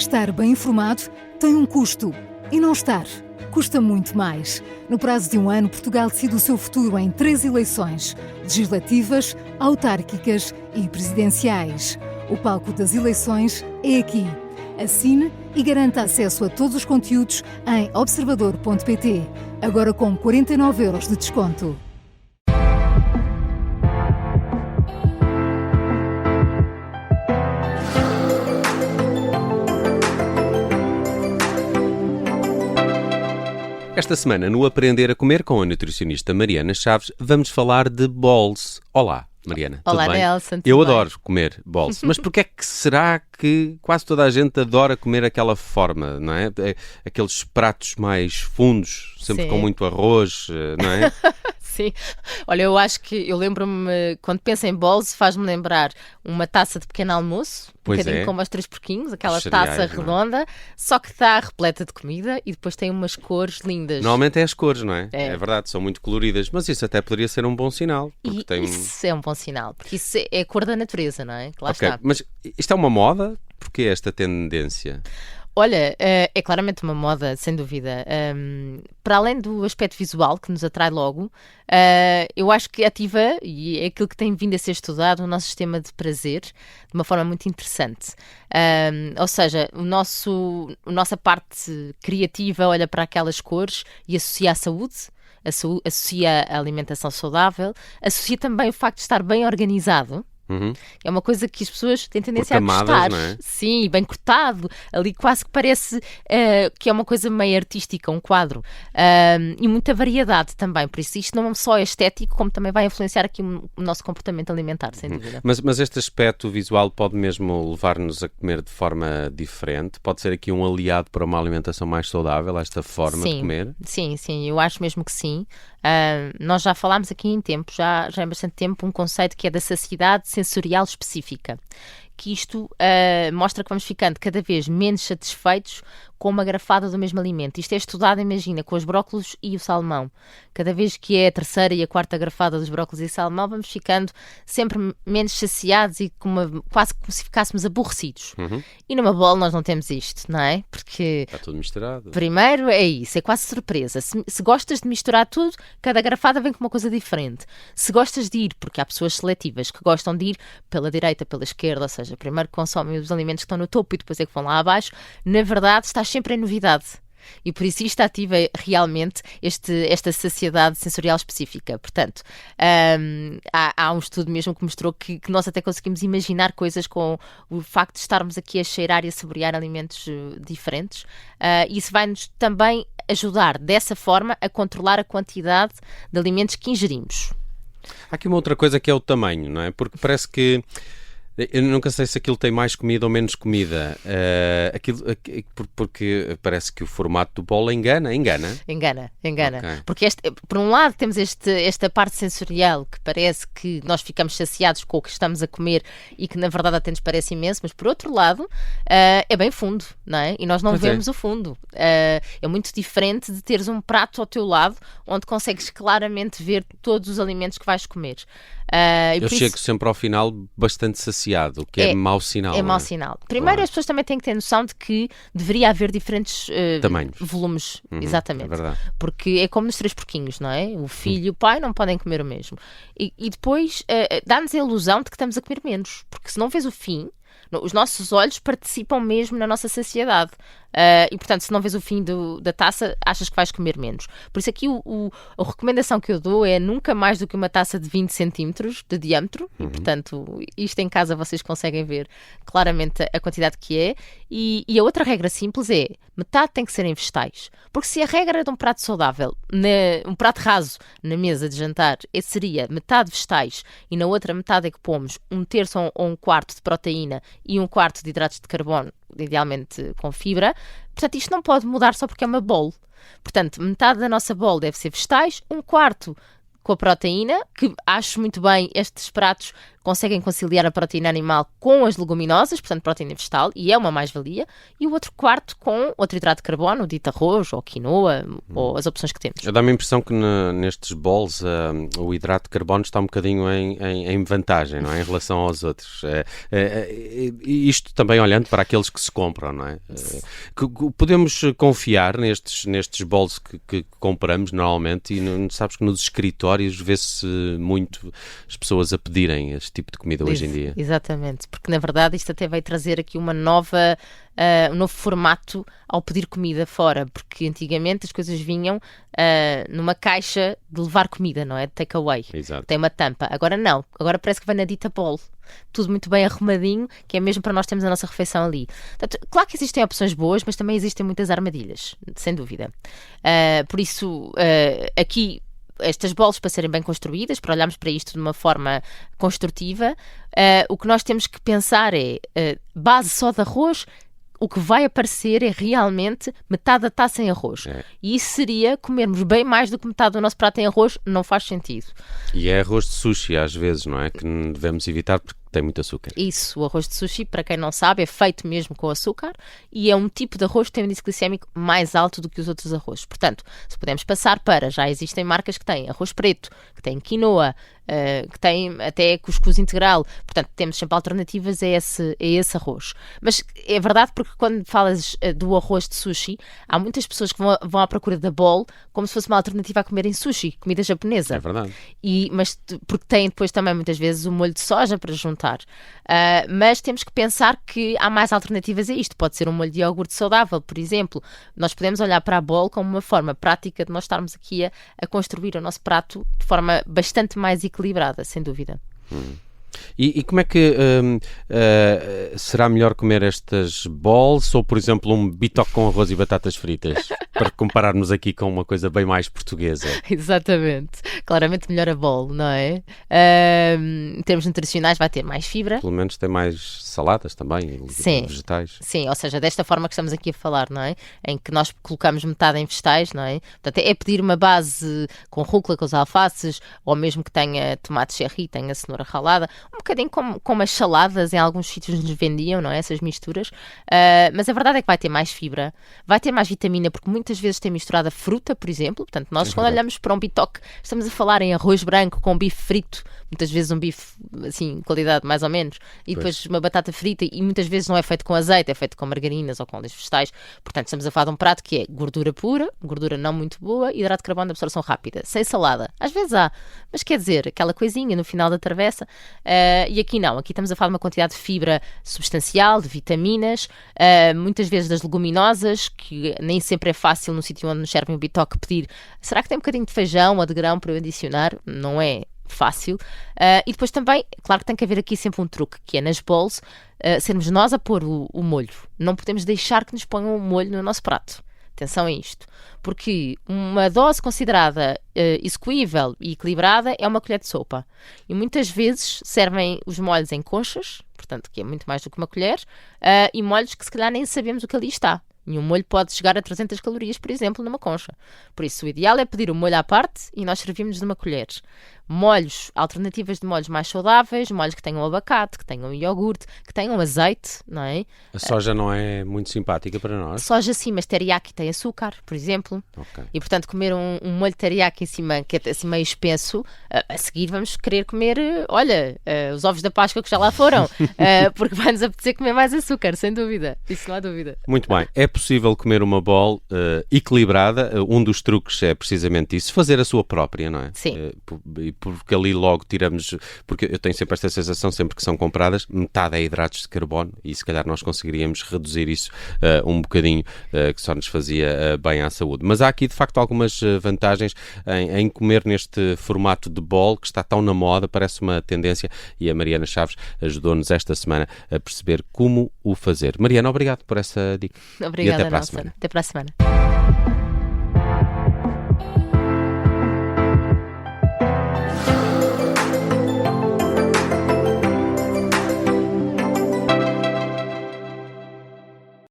Estar bem informado tem um custo. E não estar custa muito mais. No prazo de um ano, Portugal decide o seu futuro em 3 eleições: legislativas, autárquicas e presidenciais. O palco das eleições é aqui. Assine e garanta acesso a todos os conteúdos em observador.pt. Agora com 49€ de desconto. Esta semana, no Aprender a Comer com a nutricionista Mariana Chaves, vamos falar de bols. Olá, Mariana. Olá, tudo bem? Nelson. Tudo Eu bem? adoro comer bols. Mas porquê é que será que quase toda a gente adora comer aquela forma, não é? Aqueles pratos mais fundos, sempre Sim. com muito arroz, não é? Sim. Olha, eu lembro-me, quando penso em bowls, faz-me lembrar uma taça de pequeno almoço, Pois um bocadinho é. como aos 3 porquinhos, aquela Os cereais, taça não é? redonda, só que está repleta de comida e depois tem umas cores lindas. Normalmente é as cores, não é? É. É verdade, são muito coloridas. Mas isso até poderia ser um bom sinal. Porque E tem... isso é um bom sinal, porque isso é a cor da natureza, não é? Que lá Ok, está. mas isto é uma moda? Porquê esta tendência? Olha, é claramente uma moda, sem dúvida. Para além do aspecto visual, que nos atrai logo, eu acho que ativa, e é aquilo que tem vindo a ser estudado, o nosso sistema de prazer, de uma forma muito interessante. Ou seja, a nossa parte criativa olha para aquelas cores e associa à saúde, associa a alimentação saudável, associa também o facto de estar bem organizado. Uhum. É uma coisa que as pessoas têm tendência Por camadas, a gostar. não é? Sim, bem cortado. Ali quase que parece que é uma coisa meio artística, um quadro. E muita variedade também. Por isso isto não só é estético, como também vai influenciar aqui o nosso comportamento alimentar, sem dúvida. Mas este aspecto visual pode mesmo levar-nos a comer de forma diferente? Pode ser aqui um aliado para uma alimentação mais saudável, esta forma de comer? Sim, eu acho mesmo que sim. Nós já falámos aqui em tempo, já há bastante tempo, um conceito que é da saciedade sensorial específica. Que isto mostra que vamos ficando cada vez menos satisfeitos com uma garfada do mesmo alimento. Isto é estudado, imagina, com os brócolos e o salmão. Cada vez que é a terceira e a quarta garfada dos brócolos e salmão, vamos ficando sempre menos saciados e quase como se ficássemos aborrecidos. Uhum. E numa bola nós não temos isto, não é? Porque Está tudo misturado. primeiro é isso, é quase surpresa. Se gostas de misturar tudo, cada garrafada vem com uma coisa diferente. Se gostas de ir, porque há pessoas seletivas que gostam de ir pela direita, pela esquerda, ou seja, primeiro consomem os alimentos que estão no topo e depois é que vão lá abaixo, na verdade estás sempre em novidade. E por isso isto ativa realmente esta saciedade sensorial específica. Portanto, há um estudo mesmo que mostrou que nós até conseguimos imaginar coisas com o facto de estarmos aqui a cheirar e a saborear alimentos diferentes. E isso vai-nos também ajudar, dessa forma, a controlar a quantidade de alimentos que ingerimos. Há aqui uma outra coisa que é o tamanho, não é? Porque parece que... Eu nunca sei se aquilo tem mais comida ou menos comida. Porque parece que o formato do bolo engana. Engana. Ok. Porque por um lado temos esta parte sensorial que parece que nós ficamos saciados com o que estamos a comer e que na verdade até nos parece imenso, mas por outro lado é bem fundo, não é? E nós não Pois vemos o fundo. É muito diferente de teres um prato ao teu lado onde consegues claramente ver todos os alimentos que vais comer. Eu chego sempre ao final bastante saciado, o que é mau sinal. É não mau sinal. Primeiro, Claro. as pessoas também têm que ter noção de que deveria haver diferentes Tamanhos. volumes. Uhum, Exatamente. é verdade. Porque é como nos 3 porquinhos, não é? O filho e o pai não podem comer o mesmo. E depois dá-nos a ilusão de que estamos a comer menos. Porque se não vês o fim, os nossos olhos participam mesmo na nossa saciedade. E portanto, se não vês o fim da taça, achas que vais comer menos. Por isso aqui a recomendação que eu dou é nunca mais do que uma taça de 20 centímetros de diâmetro. E portanto, isto em casa vocês conseguem ver claramente a quantidade que é. E a outra regra simples é, metade tem que ser em vegetais. Porque se a regra de um prato saudável, um prato raso na mesa de jantar, esse seria metade vegetais e na outra metade é que pomos 1/3 ou 1/4 de proteína e 1/4 de hidratos de carbono, idealmente com fibra. Portanto, isto não pode mudar só porque é uma bowl. Portanto, metade da nossa bowl deve ser vegetais, 1/4 com a proteína, que acho muito bem estes pratos conseguem conciliar a proteína animal com as leguminosas, portanto proteína vegetal, e é uma mais-valia, e o outro quarto com outro hidrato de carbono, dito arroz ou quinoa, ou as opções que temos. Dá-me a impressão que nestes bols o hidrato de carbono está um bocadinho em vantagem, não é? Em relação aos outros. Isto também olhando para aqueles que se compram, não é? Podemos confiar nestes bols que compramos normalmente, e sabes que nos escritórios vê-se muito as pessoas a pedirem este tipo de comida hoje em dia. Exatamente, porque na verdade isto até vai trazer aqui um novo formato ao pedir comida fora, porque antigamente as coisas vinham numa caixa de levar comida, não é? De takeaway. Exato. Tem uma tampa. Agora não, agora parece que vai na dita bowl. Tudo muito bem arrumadinho, que é mesmo para nós termos a nossa refeição ali. Portanto, claro que existem opções boas, mas também existem muitas armadilhas, sem dúvida. Por isso, aqui, estas bolas, para serem bem construídas, para olharmos para isto de uma forma construtiva, o que nós temos que pensar é, base só de arroz, o que vai aparecer é realmente metade da taça em arroz. E isso seria comermos bem mais do que metade do nosso prato em arroz, não faz sentido. E é arroz de sushi às vezes, não é? Que devemos evitar porque tem muito açúcar. Isso, o arroz de sushi, para quem não sabe, é feito mesmo com açúcar e é um tipo de arroz que tem um índice glicémico mais alto do que os outros arrozes. Portanto, se pudermos passar já existem marcas que têm arroz preto, que têm quinoa, que têm até cuscuz integral. Portanto, temos sempre alternativas a esse arroz. Mas é verdade porque quando falas do arroz de sushi, há muitas pessoas que vão à procura da bowl como se fosse uma alternativa a comerem sushi, comida japonesa. É verdade. Mas porque têm depois também muitas vezes o molho de soja para juntar. Mas temos que pensar que há mais alternativas a isto. Pode ser um molho de iogurte saudável, por exemplo. Nós podemos olhar para a bowl como uma forma prática de nós estarmos aqui a construir o nosso prato de forma bastante mais equilibrada, sem dúvida. E como é que será melhor comer estas balls ou, por exemplo, um bitoque com arroz e batatas fritas? Para compararmos aqui com uma coisa bem mais portuguesa. Exatamente. Claramente melhor a bowl, não é? Em termos nutricionais vai ter mais fibra. Pelo menos tem mais saladas também, sim, vegetais. Sim, ou seja, desta forma que estamos aqui a falar, não é? Em que nós colocamos metade em vegetais, não é? Portanto, é pedir uma base com rúcula, com os alfaces, ou mesmo que tenha tomate cherry, tenha cenoura ralada, um bocadinho como as saladas em alguns sítios nos vendiam, não é? Essas misturas. Mas a verdade é que vai ter mais fibra, vai ter mais vitamina, porque muitas vezes tem misturada fruta, por exemplo. Portanto, nós quando olhamos para um bitoque, estamos a falar em arroz branco com bife frito, muitas vezes um bife, assim, qualidade mais ou menos, e depois uma batata frita, e muitas vezes não é feito com azeite, é feito com margarinas ou com óleos vegetais. Portanto, estamos a falar de um prato que é gordura pura, gordura não muito boa, hidrato de carbono de absorção rápida, sem salada. Às vezes há, mas quer dizer, aquela coisinha no final da travessa. E aqui não, aqui estamos a falar de uma quantidade de fibra substancial, de vitaminas, muitas vezes das leguminosas, que nem sempre é fácil no sítio onde nos servem o bitoque pedir, será que tem um bocadinho de feijão ou de grão para eu adicionar? Não é fácil. E depois também, claro que tem que haver aqui sempre um truque, que é nas bowls, sermos nós a pôr o molho. Não podemos deixar que nos ponham o molho no nosso prato. Atenção a isto, porque uma dose considerada execuível e equilibrada é uma colher de sopa. E muitas vezes servem os molhos em conchas, portanto, que é muito mais do que uma colher, e molhos que se calhar nem sabemos o que ali está. E um molho pode chegar a 300 calorias, por exemplo, numa concha. Por isso, o ideal é pedir o molho à parte e nós servimos numa colher. Molhos, alternativas de molhos mais saudáveis, molhos que tenham abacate, que tenham iogurte, que tenham azeite, não é? A soja não é muito simpática para nós? Soja sim, mas teriyaki tem açúcar, por exemplo. Okay. E, portanto, comer um molho teriyaki em cima, que é assim meio espesso, a seguir vamos querer comer, os ovos da Páscoa que já lá foram, porque vai-nos apetecer comer mais açúcar, sem dúvida. Isso não há dúvida. Muito bem. É possível comer uma bowl equilibrada. Um dos truques é precisamente isso, fazer a sua própria, não é? Sim. Porque ali logo tiramos, porque eu tenho sempre esta sensação, sempre que são compradas, metade é hidratos de carbono e se calhar nós conseguiríamos reduzir isso um bocadinho, que só nos fazia bem à saúde. Mas há aqui de facto algumas vantagens em comer neste formato de bowl que está tão na moda, parece uma tendência, e a Mariana Chaves ajudou-nos esta semana a perceber como o fazer. Mariana, obrigado por essa dica. Obrigada, e até para Nelson. a semana. Até para a semana.